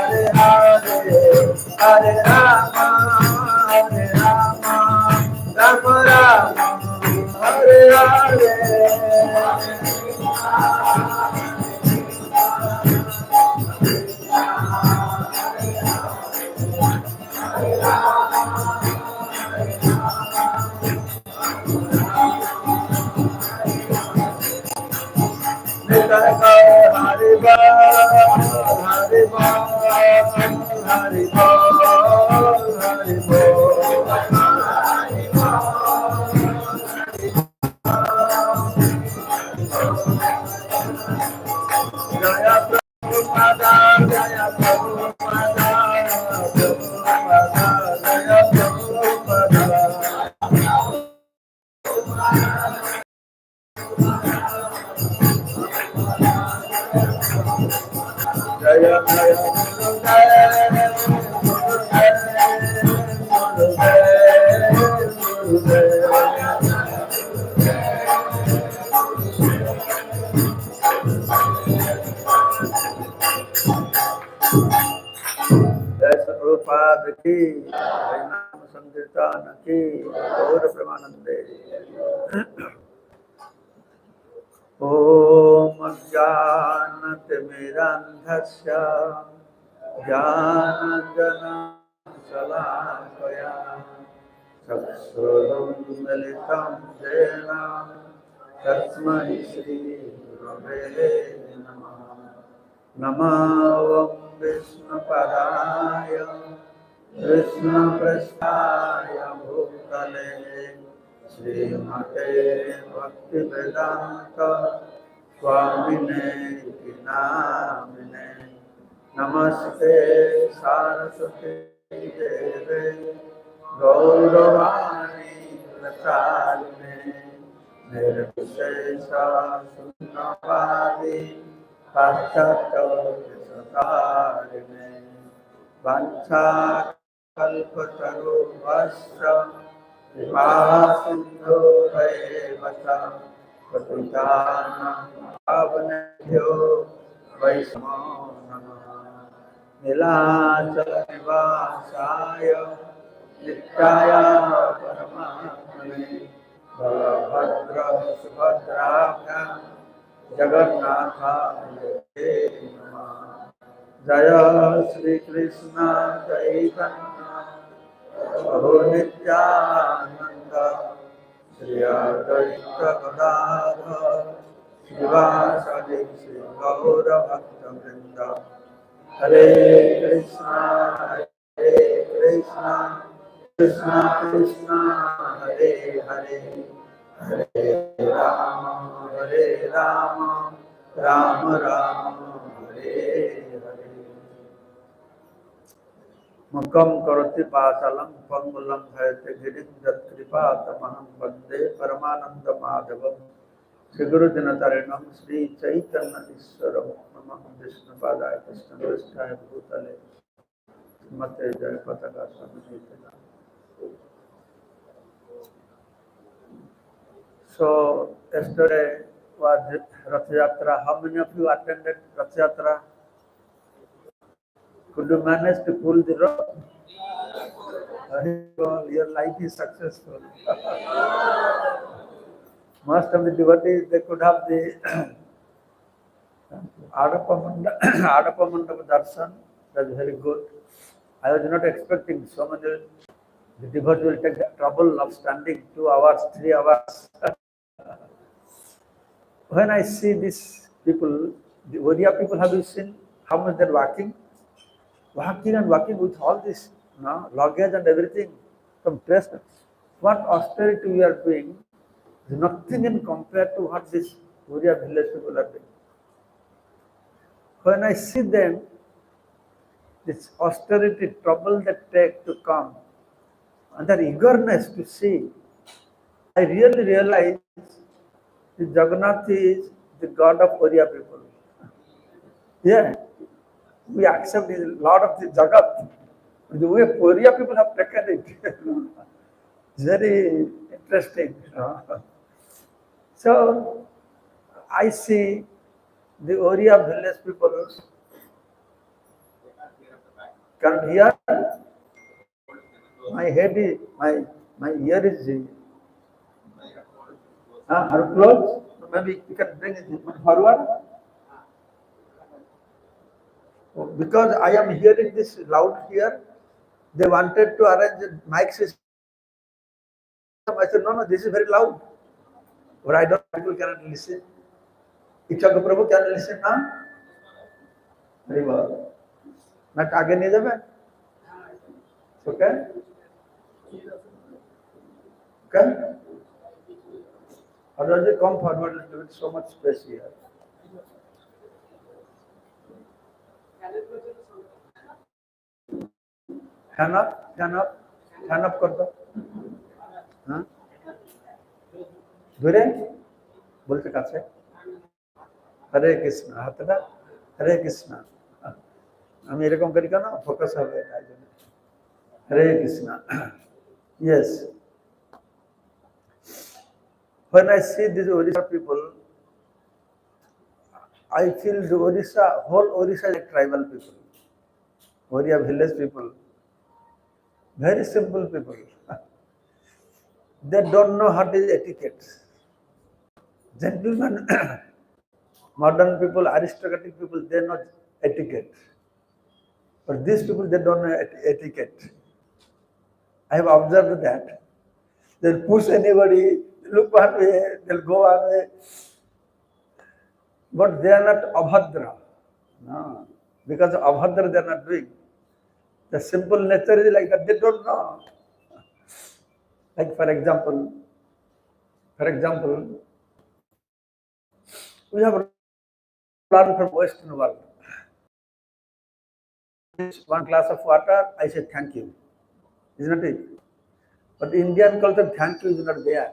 Hare Rama, Hare Rama, Rama Rama, Hare Hare. Hare Prabhupada ki, Harinam Sankirtan ki, Gaura Premanande. Om Jnanatirmirandhasya Jnananjana Salakaya Chaksuram Militam Jena Tasmai Shri Gurave Namah. Namavam Vishnu Padaya Krishna Prasthaya Bhutale Srimate Bhakti Vedanta Swamine Namine Namaste Saraswati Deve Gauravani Prasarine Nirvishesha Sunnavadi Paschattarine Vancha Kalpataruvasya Vipasindhu Vaivata Patitanam Pavanebhyo Vaishnavo Namah Nilachala Nivasaya Nityaya Paramatmane Balabhadra Subhadrabhyam Jagannatha Namah Jaya Shri Krishna Chaitanya Prabhu Nityananda Shri Advaita Gadadhara Srivasadi Shri Gaura Bhakta Vrinda Hare Krishna Krishna Krishna Hare Hare Hare Rama Rama Rama Hare Hare. Mukam karoti pasalam pangulam bhayate girim jatkripa tamaham bande paramananda madhavam Shri Guru Dinatarinam Shri Chaitanya Iswaram Namah Vishnu Padaya Krishna Prasthaya Bhutale Mate Jaya Pataka Swami. So yesterday was Rath Yatra. How many of you attended Rath Yatra? Could you manage to pull the rope? Your life is successful. Most of the devotees, they could have the Adapamandapa darshan. That's very good. I was not expecting so many. The devotee will take the trouble of standing 2 hours, 3 hours. When I see these people, the Oriya people, have you seen how much they're walking? Walking and walking with all this luggage and everything from place. What austerity we are doing is nothing in compared to what these Oriya village people are doing. When I see them, this austerity, trouble they take to come, and their eagerness to see, I really realize that Jagannath is the God of Oriya people. Yeah, we accept the Lord of the Jagat. The way Oriya people have taken it, very interesting. So, I see the Oriya village people, Can't hear? My head is, my ear is, are closed? Maybe you can bring it forward. Because I am hearing this loud here, they wanted to arrange a mic system. I said, no, this is very loud. But I don't, people cannot listen. इच्छा को प्रभु क्या listen now? Very well. Not आगे नहीं जाए? Okay? Okay? Or does it come forward a little bit? So much space here. Hand up, hand up, hand up कर दो. हाँ? दूरे? बोलते कहाँ से? हरे कृष्णा हाथ ना हरे कृष्णा हम ये रकम करी का ना फोकस हो गया हरे Krishna yes when I see these Orissa people I feel the Orissa whole Orissa is like tribal people Oriya village people very simple people they don't know how to etiquette gentlemen modern people, aristocratic people, they know etiquette. But these people, they don't know etiquette. I have observed that. They'll push anybody, look one way, they'll go one way. But they are not abhadra. No. Because of abhadra they are not doing. The simple nature is like that, they don't know. Like for example, we have learned from Western world. One glass of water, I say thank you. Isn't it? But Indian culture, thank you is not there.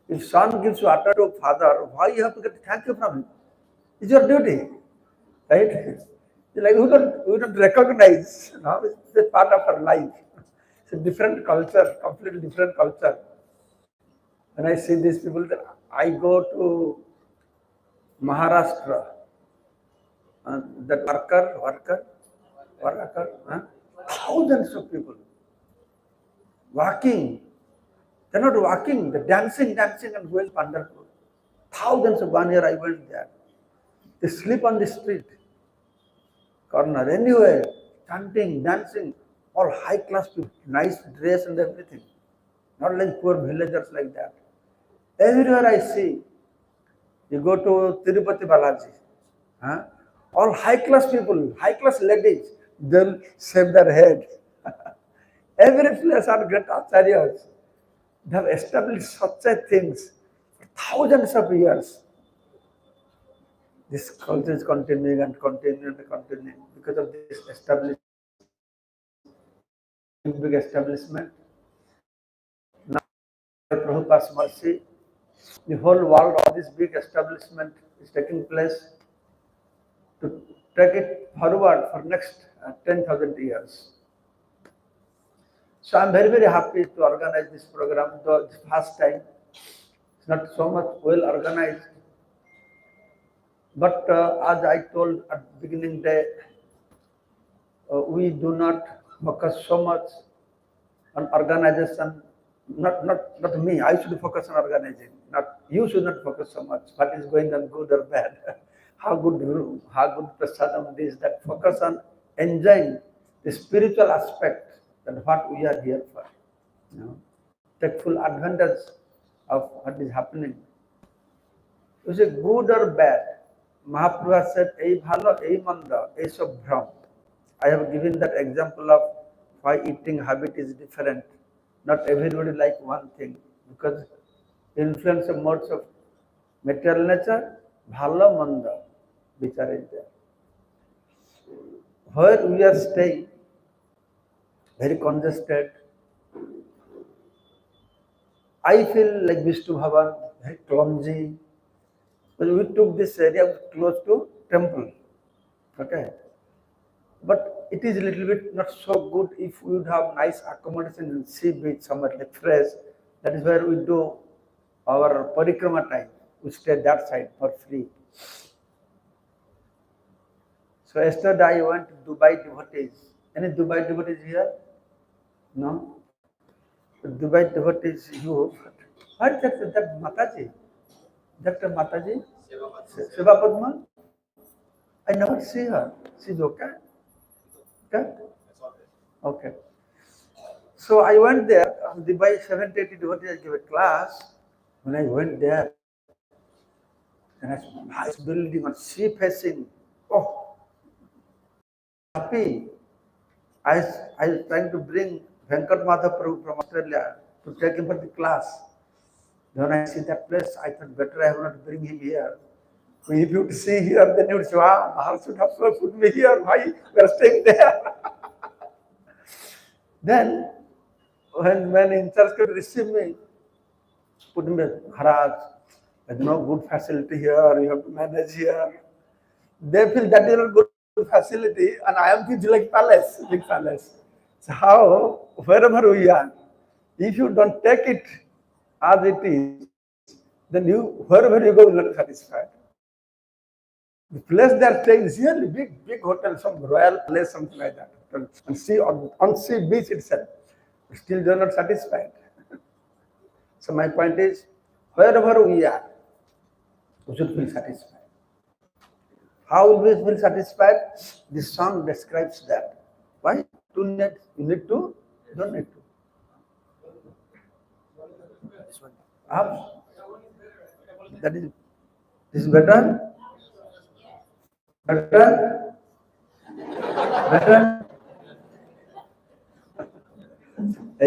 If son gives water to father, why you have to get thank you from him? It's your duty. Right? It's like we don't recognize. No? It's a part of our life. It's a different culture, completely different culture. When I see these people, I go to Maharashtra. That worker, thousands of people walking. They're not walking, they're dancing and going Pandharpur. Thousands of 1 year I went there. They sleep on the street, corner, anywhere, chanting, dancing, all high class people, nice dress and everything. Not like poor villagers like that. Everywhere I see, you go to Tirupati Balaji, all high class people, high class ladies, they'll shave their head. Every place are great acharyas. They have established such a things for thousands of years. This culture is continuing and continuing and continuing because of this established big establishment. Now, Prabhupada's mercy, the whole world, all this big establishment is taking place to take it forward for next 10,000 years. So I'm very, very happy to organize this program, though it's first time. It's not so much well organized. But as I told at the beginning day, we do not focus so much on organization. Not me, I should focus on organizing. Not you should not focus so much. What is going on, good or bad? How good prasadam this, that. Focus on enjoying the spiritual aspect. That's what we are here for. You know, take full advantage of what is happening. You say good or bad. Mahaprabhu said, "Ei bhalo, ei manda, ei sob bhram." I have given that example of why eating habit is different. Not everybody like one thing because influence of modes of material nature, bhalo manda, which are in there. Where we are staying, very congested. I feel like Vishnu Bhavan, very clumsy. But we took this area close to temple. Okay. But it is a little bit not so good if we would have nice accommodation in sea beach somewhere like fresh. That is where we do our parikrama time. We stay that side for free. So yesterday I went to Dubai devotees. Any Dubai devotees here? No? The Dubai devotees, you. What that Mataji? Dr. Mataji? Seva Padma? I never see her. She's okay? Okay? Okay. So I went there, Dubai 780 devotees, I gave a class. When I went there, and I saw a nice building on sea facing. Oh, happy. I was trying to bring Venkat Madhaprabhu from Australia to take him for the class. When I see that place, I thought better I will not bring him here. So if you would see here, then you would say, wow, Maharaj should have put me here. Why we are staying there? Then, when in church could receive me, put me, Maharaj, there's no good facility here, you have to manage here. They feel that is not good facility, and I am feeling like palace, big palace. So how, wherever we are, if you don't take it as it is, then you, wherever you go, will not be satisfied. The place they are staying is really big hotel, some royal place, something like that. And see on sea beach itself. Still they are not satisfied. So my point is, wherever we are, we should feel satisfied. How will we feel satisfied? This song describes that. Why? You need to, you don't need to. This one. Up. That is, this is better? Better? Better? So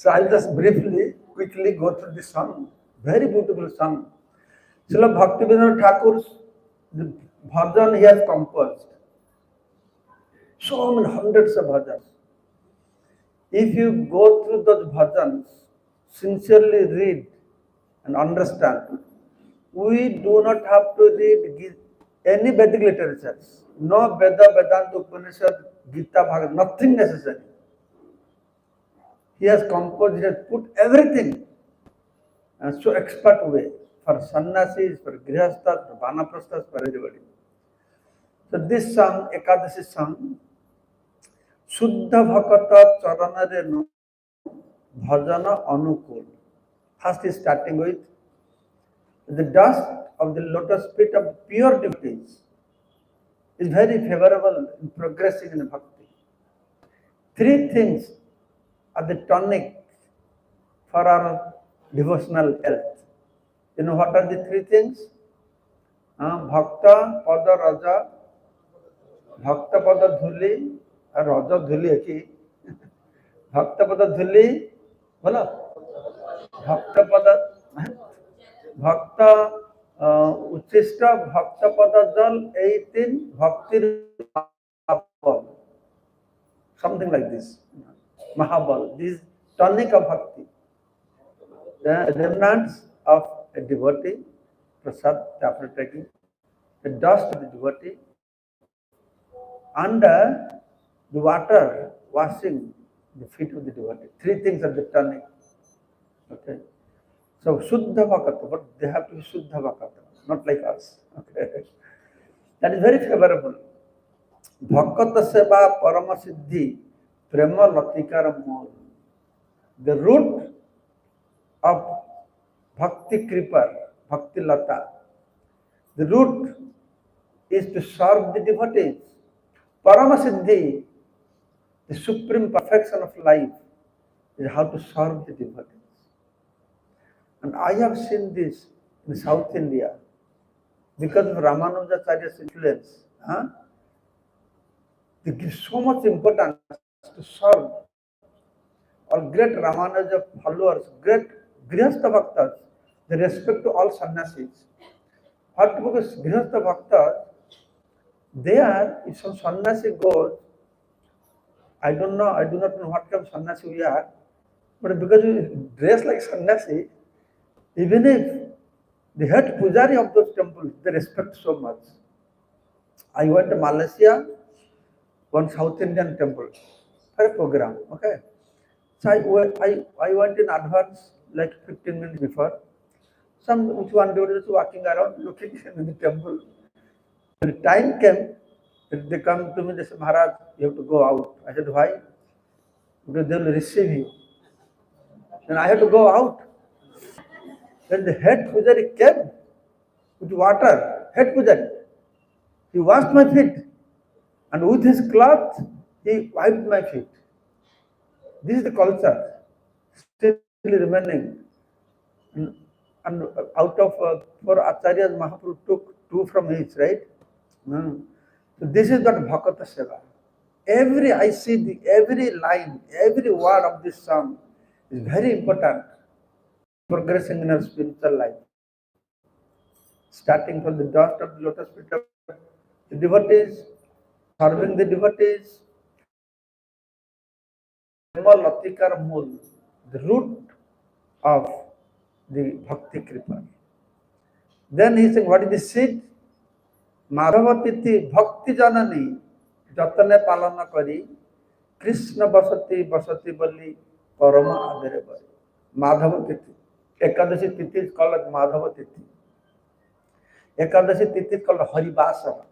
I'll just briefly, quickly go through this song. Very beautiful song. Srila Bhaktivinoda Thakur's the bhajan he has composed. So many hundreds of bhajans. If you go through those bhajans, sincerely read and understand, we do not have to read any Vedic literatures. No Veda, Vedanta, Upanishad, Gita, Bhagavad, nothing necessary. He has composed, he has put everything in so expert way for sannyasis, for grihasthas, for vanaprasthas, for everybody. So this song, Ekadasi song, Shuddha Bhakata Charanare no Bhajana Anukul. First is starting with the dust of the lotus feet of pure devotees is very favorable in progressing in bhakti. Three things are the tonic for our devotional health. You know what are the three things? Bhakta Pada Raja, Bhakta Pada Dhuli, Raja Dhuli ki. Bhakta Pada Dhuli, bola. Bhakta Pada, Bhakta Uchishta, Bhakta Pada Jal, 18, Bhakti Mahabal. Something like this. Mahabal. This is tonic of bhakti. The remnants of a devotee, prasad after taking, the dust of the devotee, and the water washing the feet of the devotee. Three things are the tonic. Okay. So Shuddha Bhakata, but they have to be Shuddha Bhakata, not like us. Okay. That is very favorable. Bhakata Seva Parama Siddhi Prema Latikara Mol. The root of Bhakti Kripa, Bhakti Lata, the root is to serve the devotees. Parama Siddhi, the supreme perfection of life, is how to serve the devotees. And I have seen this in South India because of Ramanujacharya's influence. They give so much importance to serve. All great Ramanuja followers, great Grihastha Bhaktas, they respect to all sannyasis. What because Grihastha Bhaktas, they are, if some sannyasi goes, I do not know what kind of sannyasi we are, but because we dress like sannyasi, even if the head pujari of those temples, they respect so much. I went to Malaysia, one South Indian temple, for a program, okay. So I went in advance, like 15 minutes before. Some which one devotee was walking around looking in the temple. When the time came, they come to me, they said, Maharaj, you have to go out. I said, why? Because they will receive you. Then I had to go out. Then the head pujari came with water. Head pujari. He washed my feet. And with his cloth, he wiped my feet. This is the culture still remaining. And out of 4 acharyas, Mahaprabhu took 2 from each, right? So this is not Bhakata Seva. Every line, every word of this song is very important. Progressing in our spiritual life. Starting from the dust of the lotus feet of the devotees, serving the devotees, the root of the Bhakti Kripa. Then he said, what is the seed? Madhavatiti Bhakti Janani Jatane Palana Kari Krishna Basati Basati Bali Parama Adare Bali. Madhavatiti. Ekadashi Titi is called Madhavatiti. Ekadashi Titi is called Hari Basar.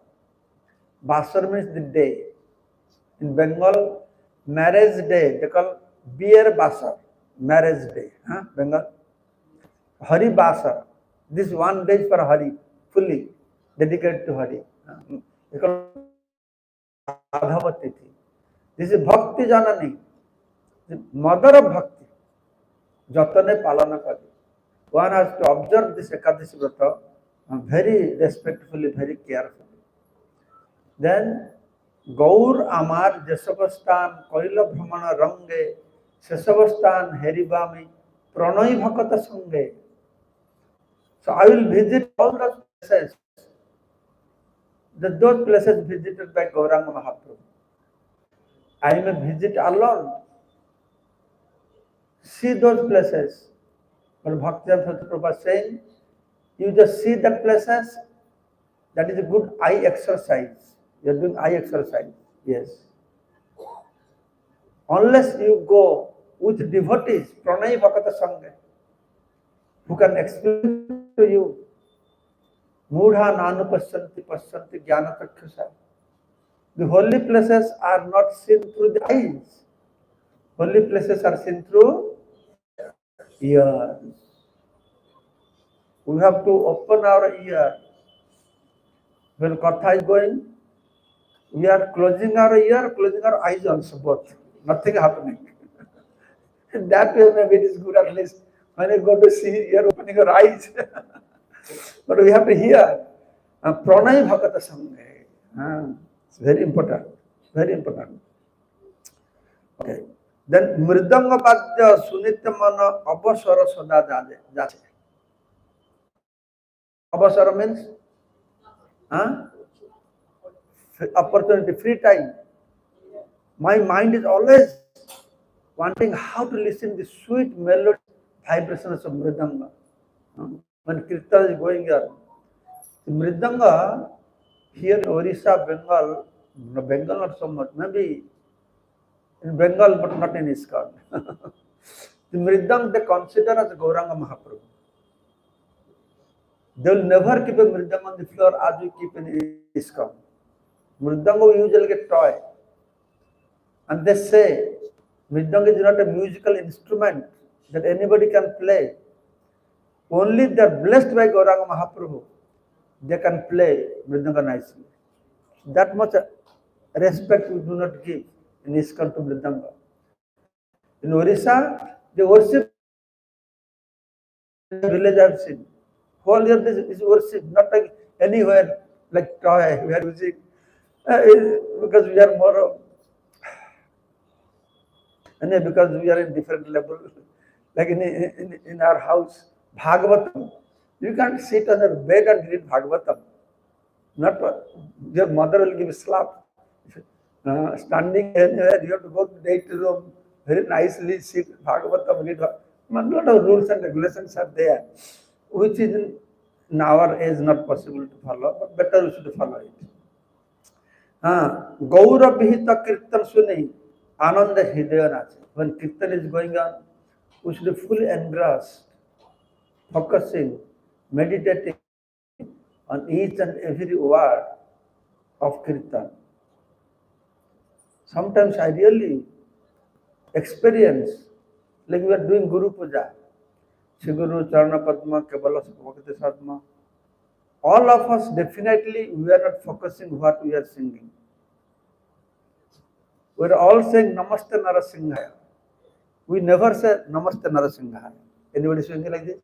Basar means the day. In Bengal, marriage day, they call beer basar, marriage day. Bengal. Hari basar. This one day is for Hari, fully dedicated to Hari. They call Madhavatiti. This is Bhakti Janani, the mother of Bhakti. Jatane Palana Kari. One has to observe this Ekadashi Vrata very respectfully, very carefully. Then Gaur Amar Jasavastan Koila Brahmana Range Sesavastan Heribami Pranay Bhakata Sange. So I will visit all those places. Those places visited by Gauranga Mahaprabhu. I may visit alone. See those places. But Bhakti Prabhupada saying, you just see that places, that is a good eye exercise. You are doing eye exercise. Yes. Unless you go with devotees, Pranay Bhakata Sangha, who can explain to you, Mudha Nanu Pasyanti Pasyanti Jnana Takshasa. The holy places are not seen through the eyes. Holy places are seen through ears. We have to open our ear. When Katha is going, we are closing our ear, closing our eyes also, both. Nothing happening. That way maybe it is good at least. When you go to see, you are opening your eyes. But we have to hear. Pranay Bhakata Sangha. It's very important. Very important. Okay. Then Mridanga Bhadya Sunitamana Abasara Sada Jache. Abasara means opportunity, free time. My mind is always wanting how to listen to the sweet melody vibrations of Mridanga. When kirtan is going on, the Mridanga here in Orissa, Bengal not so much, maybe in Bengal but not in ISKCON. The Mridang they consider as Gauranga Mahaprabhu. They will never keep a Mridang on the floor as we keep in ISKCON. Mridanga we usually get toy. And they say Mridanga is not a musical instrument that anybody can play. Only they are blessed by Gauranga Mahaprabhu. They can play Mridanga nicely. That much respect we do not give in ISKCON to Mridanga. In Orissa, they worship the village I have seen. Whole year this is worship, not like anywhere like toy we are using. Because we are more because we are in different level. Like in our house, Bhagavatam. You can't sit on your bed and read Bhagavatam. Not your mother will give a slap. Standing anywhere, you have to go to the room very nicely, sit Bhagavatam, read. A lot of rules and regulations are there, which is in our age not possible to follow, but better we should follow it. Gaura Bihita Kirtan Suni, Ananda Hidaya Nache. When Kirtan is going on, we should be fully engrossed, focusing, meditating on each and every word of kirtan. Sometimes I really experience, like we are doing Guru Puja, Shri Guru Charana Padma Kevala Bhakti Sadma. All of us definitely we are not focusing what we are singing. We are all saying Namaste Narasimhaya. We never say Namaste Narasimhaya. Anybody singing like this?